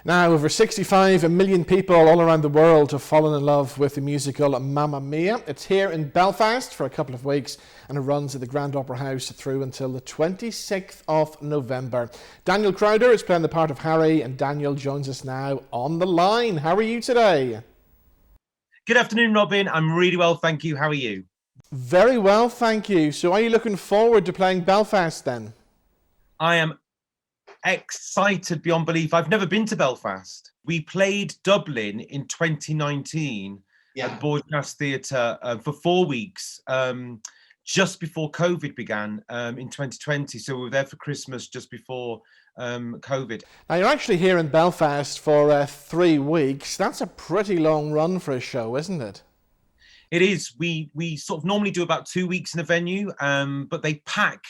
Now, over 65 million people all around the world have fallen in love with the musical Mamma Mia. It's here in Belfast for a couple of weeks and it runs at the Grand Opera House through until the 26th of November. Daniel Crowder is playing the part of Harry, and Daniel joins us now on the line. How are you today? Good afternoon, Robin. I'm really well, thank you. How are you? Very well, thank you. So are you looking forward to playing Belfast then? I am excited beyond belief. I've never been to Belfast. We played Dublin in 2019 at the Broadcast Theatre for 4 weeks, just before COVID began in 2020. So we were there for Christmas just before COVID. Now you're actually here in Belfast for 3 weeks. That's a pretty long run for a show, isn't it? It is. We sort of normally do about 2 weeks in a venue, but they pack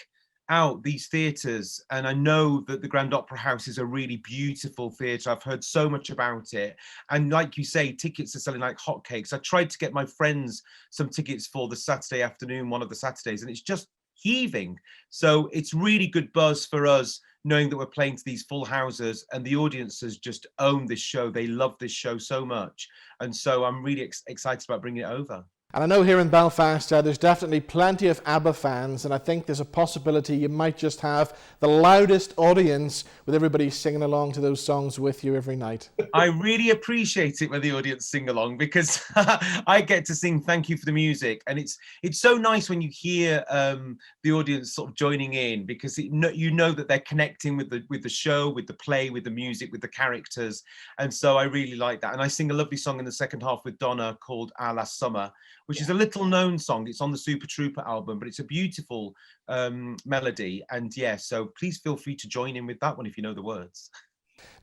out these theatres, and I know that the Grand Opera House is a really beautiful theatre. I've heard so much about it, and like you say, tickets are selling like hotcakes. I tried to get my friends some tickets for the Saturday afternoon, one of the Saturdays, and it's just heaving. So it's really good buzz for us, knowing that we're playing to these full houses, and the audiences just own this show. They love this show so much, and so I'm really excited about bringing it over. And I know here in Belfast there's definitely plenty of ABBA fans, and I think there's a possibility you might just have the loudest audience with everybody singing along to those songs with you every night. I really appreciate it when the audience sing along, because I get to sing "Thank You for the Music," and it's so nice when you hear the audience sort of joining in, because you know that they're connecting with the show, with the play, with the music, with the characters, and so I really like that. And I sing a lovely song in the second half with Donna called "Our Last Summer," which is a little known song. It's on the Super Trooper album, but it's a beautiful melody. And yeah, so please feel free to join in with that one if you know the words.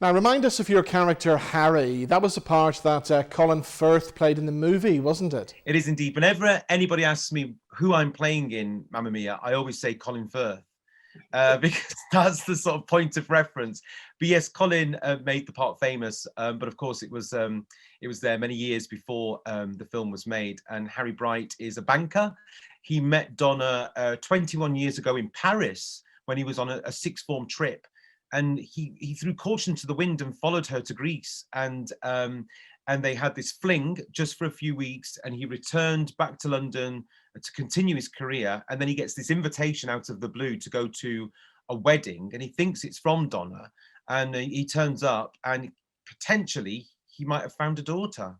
Now remind us of your character Harry. That was the part that Colin Firth played in the movie, wasn't it? It is indeed. Whenever anybody asks me who I'm playing in Mamma Mia, I always say Colin Firth. Because that's the sort of point of reference. But yes, Colin made the part famous, but of course it was there many years before the film was made. And Harry Bright is a banker. He met Donna 21 years ago in Paris when he was on a sixth form trip, and he threw caution to the wind and followed her to Greece, and they had this fling just for a few weeks, and he returned back to London to continue his career. And then he gets this invitation out of the blue to go to a wedding, and he thinks it's from Donna, and he turns up, and potentially he might have found a daughter.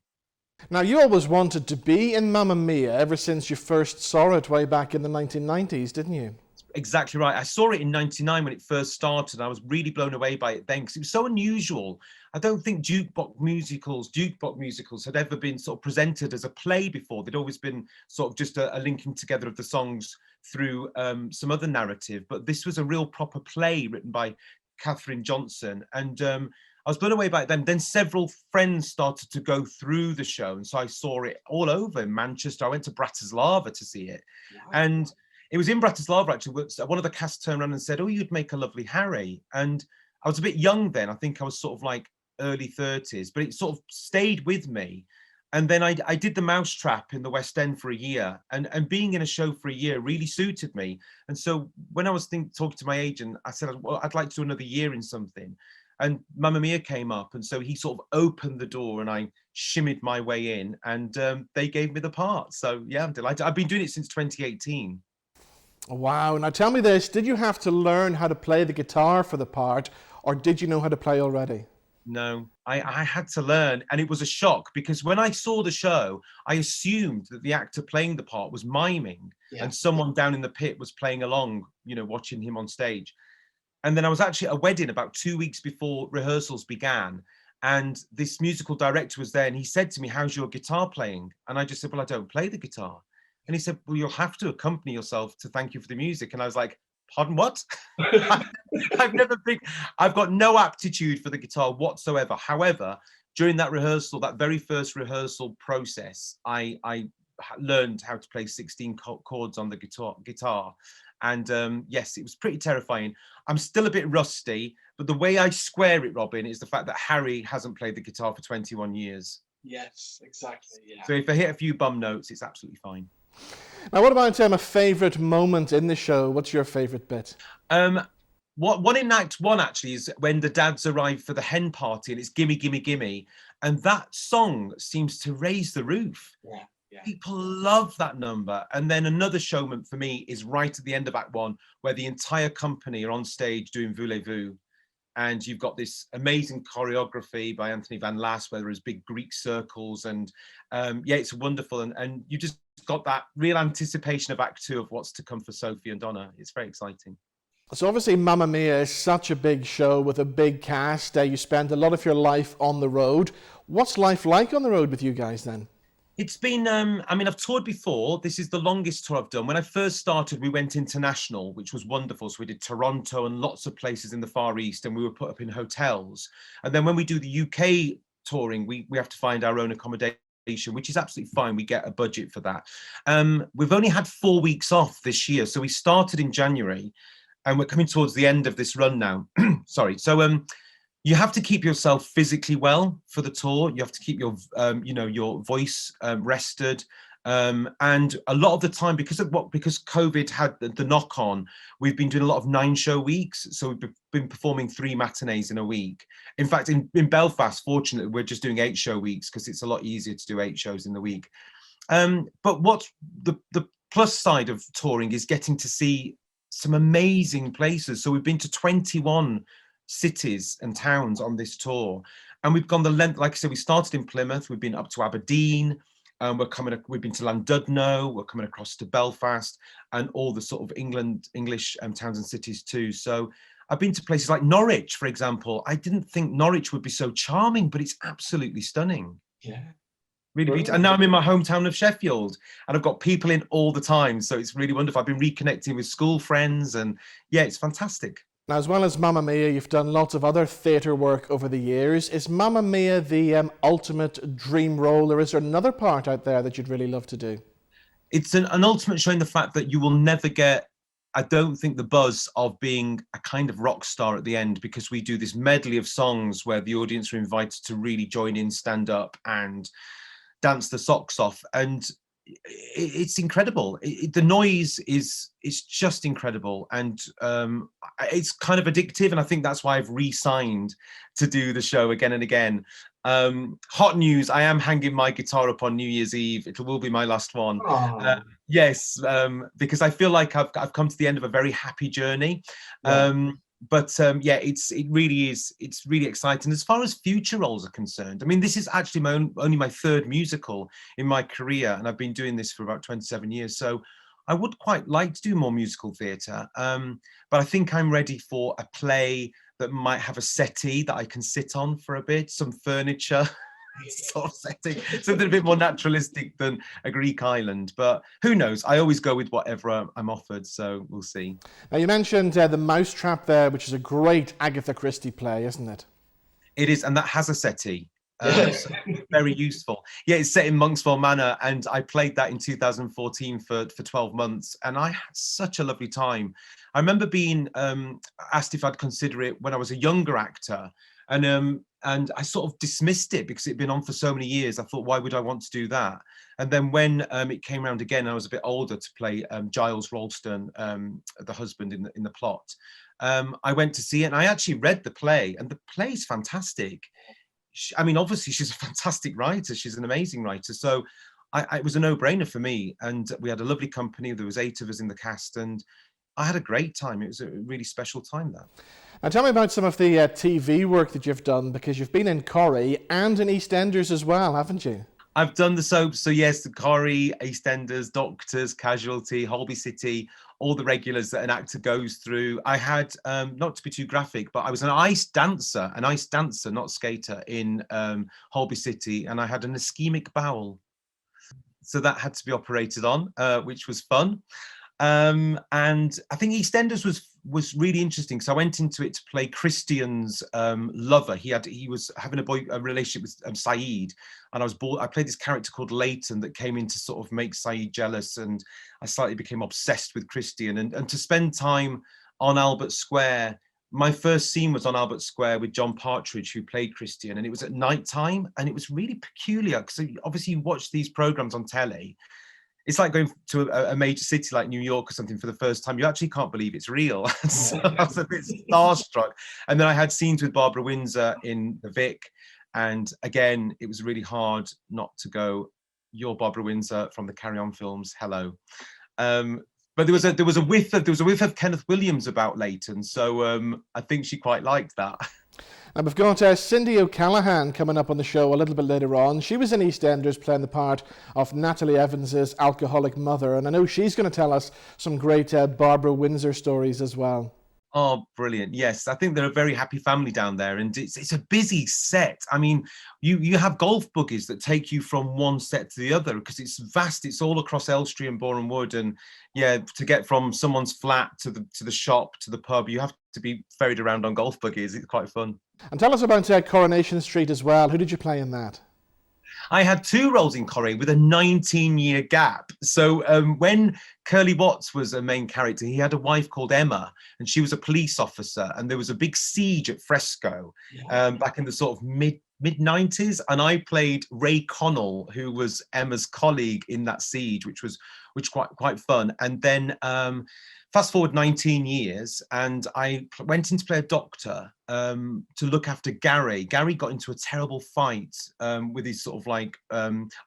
Now you always wanted to be in Mamma Mia ever since you first saw it way back in the 1990s, didn't you? Exactly right. I saw it in '99 when it first started. I was really blown away by it then, because it was so unusual. I don't think jukebox musicals had ever been sort of presented as a play before. They'd always been sort of just a linking together of the songs through some other narrative. But this was a real proper play written by Catherine Johnson. And I was blown away by it then. Then several friends started to go through the show, and so I saw it all over in Manchester. I went to Bratislava to see it. Wow. And it was in Bratislava, actually. One of the cast turned around and said, "Oh, you'd make a lovely Harry." And I was a bit young then. I think I was sort of like early 30s, but it sort of stayed with me. And then I did the Mousetrap in the West End for a year, and being in a show for a year really suited me. And so when I was talking to my agent, I said, well, I'd like to do another year in something. And Mamma Mia came up, and so he sort of opened the door, and I shimmied my way in, and they gave me the part. So yeah, I'm delighted. I've been doing it since 2018. Wow. Now tell me this, did you have to learn how to play the guitar for the part, or did you know how to play already? No, I had to learn, and it was a shock, because when I saw the show, I assumed that the actor playing the part was miming, and someone down in the pit was playing along, watching him on stage. And then I was actually at a wedding about 2 weeks before rehearsals began, and this musical director was there, and he said to me, "How's your guitar playing?" And I just said, "Well, I don't play the guitar." And he said, "Well, you'll have to accompany yourself to Thank You for the Music." And I was like, "Pardon, what?" I've got no aptitude for the guitar whatsoever. However, during that rehearsal, that very first rehearsal process, I learned how to play 16 chords on the guitar. And yes, it was pretty terrifying. I'm still a bit rusty, but the way I square it, Robin, is the fact that Harry hasn't played the guitar for 21 years. Yes, exactly. Yeah. So if I hit a few bum notes, it's absolutely fine. Now, what about a favourite moment in the show? What's your favourite bit? One in Act One actually is when the dads arrive for the hen party, and it's "Gimme, Gimme, Gimme," and that song seems to raise the roof. Yeah, yeah. People love that number. And then another showman for me is right at the end of Act One, where the entire company are on stage doing Voulez-Vous. And you've got this amazing choreography by Anthony Van Lass, where there's big Greek circles, and yeah, it's wonderful. And you just got that real anticipation of Act Two of what's to come for Sophie and Donna. It's very exciting. So obviously Mamma Mia is such a big show with a big cast. You spend a lot of your life on the road. What's life like on the road with you guys then? It's been, I mean, I've toured before. This is the longest tour I've done. When I first started, we went international, which was wonderful. So we did Toronto and lots of places in the Far East, and we were put up in hotels. And then when we do the UK touring, we have to find our own accommodation, which is absolutely fine. We get a budget for that. We've only had 4 weeks off this year. So we started in January, and we're coming towards the end of this run now. Sorry. So, you have to keep yourself physically well for the tour. You have to keep your, your voice rested. And a lot of the time, because COVID had the knock on, we've been doing a lot of 9-show weeks. So we've been performing 3 matinees in a week. In fact, in Belfast, fortunately, we're just doing 8-show weeks because it's a lot easier to do 8 shows in the week. But what's the plus side of touring is getting to see some amazing places. So we've been to 21 cities and towns on this tour, and we've gone the length. Like I said, we started in Plymouth, we've been up to Aberdeen, we've been to Llandudno, we're coming across to Belfast, and all the sort of English towns and cities too. So I've been to places like Norwich, for example. I didn't think Norwich would be so charming, but it's absolutely stunning. Yeah. Really beautiful. And now I'm in my hometown of Sheffield, and I've got people in all the time, so it's really wonderful. I've been reconnecting with school friends, and yeah, it's fantastic. Now, as well as Mamma Mia, you've done lots of other theatre work over the years. Is Mamma Mia the ultimate dream role, or is there another part out there that you'd really love to do? It's an ultimate showing the fact that you will never get, I don't think, the buzz of being a kind of rock star at the end, because we do this medley of songs where the audience are invited to really join in, stand up and dance the socks off. And it's incredible. The noise is just incredible, and it's kind of addictive, and I think that's why I've re-signed to do the show again and again. Hot news, I am hanging my guitar up on New Year's Eve. It will be my last one. Yes, because I feel like I've come to the end of a very happy journey. Yeah. Yeah, it's really exciting. As far as future roles are concerned, I mean, this is actually only my 3rd musical in my career, and I've been doing this for about 27 years. So I would quite like to do more musical theatre, but I think I'm ready for a play that might have a settee that I can sit on for a bit, some furniture. Sort of setting, something a bit more naturalistic than a Greek island, but who knows? I always go with whatever I'm offered, so we'll see. Now, you mentioned The Mousetrap there, which is a great Agatha Christie play, isn't it? It is, and that has a settee. So very useful. Yeah, it's set in Monkswell Manor, and I played that in 2014 for 12 months, and I had such a lovely time. I remember being asked if I'd consider it when I was a younger actor, and I sort of dismissed it because it'd been on for so many years. I thought, why would I want to do that? And then when it came around again, I was a bit older to play Giles Ralston, the husband in the plot. I went to see it, and I actually read the play, and the play's fantastic. I mean, obviously, she's a fantastic writer. She's an amazing writer. So it was a no-brainer for me. And we had a lovely company. There was 8 of us in the cast, and I had a great time. It was a really special time, that. Now, tell me about some of the TV work that you've done, because you've been in Corrie and in EastEnders as well, haven't you? I've done the soaps, so yes, the Corrie, EastEnders, Doctors, Casualty, Holby City, all the regulars that an actor goes through. I had, not to be too graphic, but I was an ice dancer, not skater, in Holby City, and I had an ischemic bowel. So that had to be operated on, which was fun. And I think EastEnders was really interesting. So I went into it to play Christian's lover. He was having a relationship with Saeed, and I played this character called Leighton that came in to sort of make Saeed jealous, and I slightly became obsessed with Christian. And to spend time on Albert Square, my first scene was on Albert Square with John Partridge, who played Christian, and it was at night time, and it was really peculiar because obviously you watch these programs on telly. it's like going to a major city like New York or something for the first time. You actually can't believe it's real. So I was a bit starstruck. And then I had scenes with Barbara Windsor in the Vic. And again, it was really hard not to go, "You're Barbara Windsor from the Carry On films. Hello." But there was a whiff of Kenneth Williams about Leighton. So I think she quite liked that. Now we've got Cindy O'Callaghan coming up on the show a little bit later on. She was in EastEnders playing the part of Natalie Evans's alcoholic mother, and I know she's going to tell us some great Barbara Windsor stories as well. Oh, brilliant. Yes, I think they're a very happy family down there, and it's a busy set. I mean, you have golf buggies that take you from one set to the other because it's vast. It's all across Elstree and Boreham Wood, and yeah, to get from someone's flat to the shop to the pub, you have to be ferried around on golf buggies. It's quite fun. And tell us about Coronation Street as well. Who did you play in that? I had 2 roles in Corrie with a 19-year gap. So when Curly Watts was a main character, he had a wife called Emma, and she was a police officer. And there was a big siege at Fresco back in the sort of mid-90s. And I played Ray Connell, who was Emma's colleague in that siege, which quite fun. And then fast forward 19 years, and I went in to play a doctor to look after Gary. Gary got into a terrible fight with his sort of like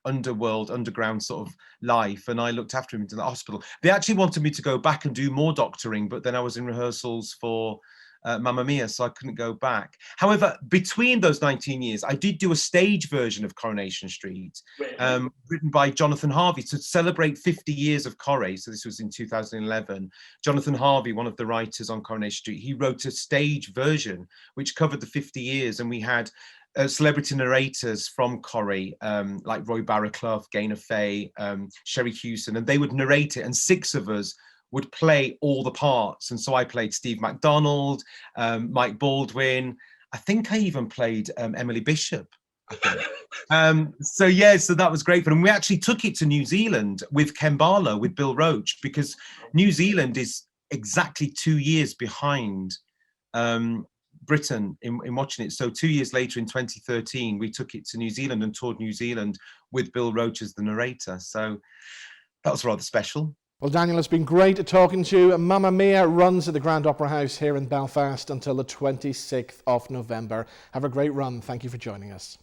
underground sort of life, and I looked after him into the hospital. They actually wanted me to go back and do more doctoring, but then I was in rehearsals for Mamma Mia, so I couldn't go back. However, between those 19 years, I did do a stage version of Coronation Street, written by Jonathan Harvey to celebrate 50 years of Corrie. So this was in 2011. Jonathan Harvey, one of the writers on Coronation Street, he wrote a stage version which covered the 50 years, and we had celebrity narrators from Corrie, like Roy Barraclough, Gaynor Faye, Sherry Hewson, and they would narrate it, and 6 of us would play all the parts. And so I played Steve MacDonald, Mike Baldwin. I think I even played Emily Bishop, I think. So that was great fun. And we actually took it to New Zealand with Ken Barlow, with Bill Roach, because New Zealand is exactly 2 years behind Britain in watching it. So 2 years later in 2013, we took it to New Zealand and toured New Zealand with Bill Roach as the narrator. So that was rather special. Well, Daniel, it's been great talking to you. Mamma Mia runs at the Grand Opera House here in Belfast until the 26th of November. Have a great run. Thank you for joining us.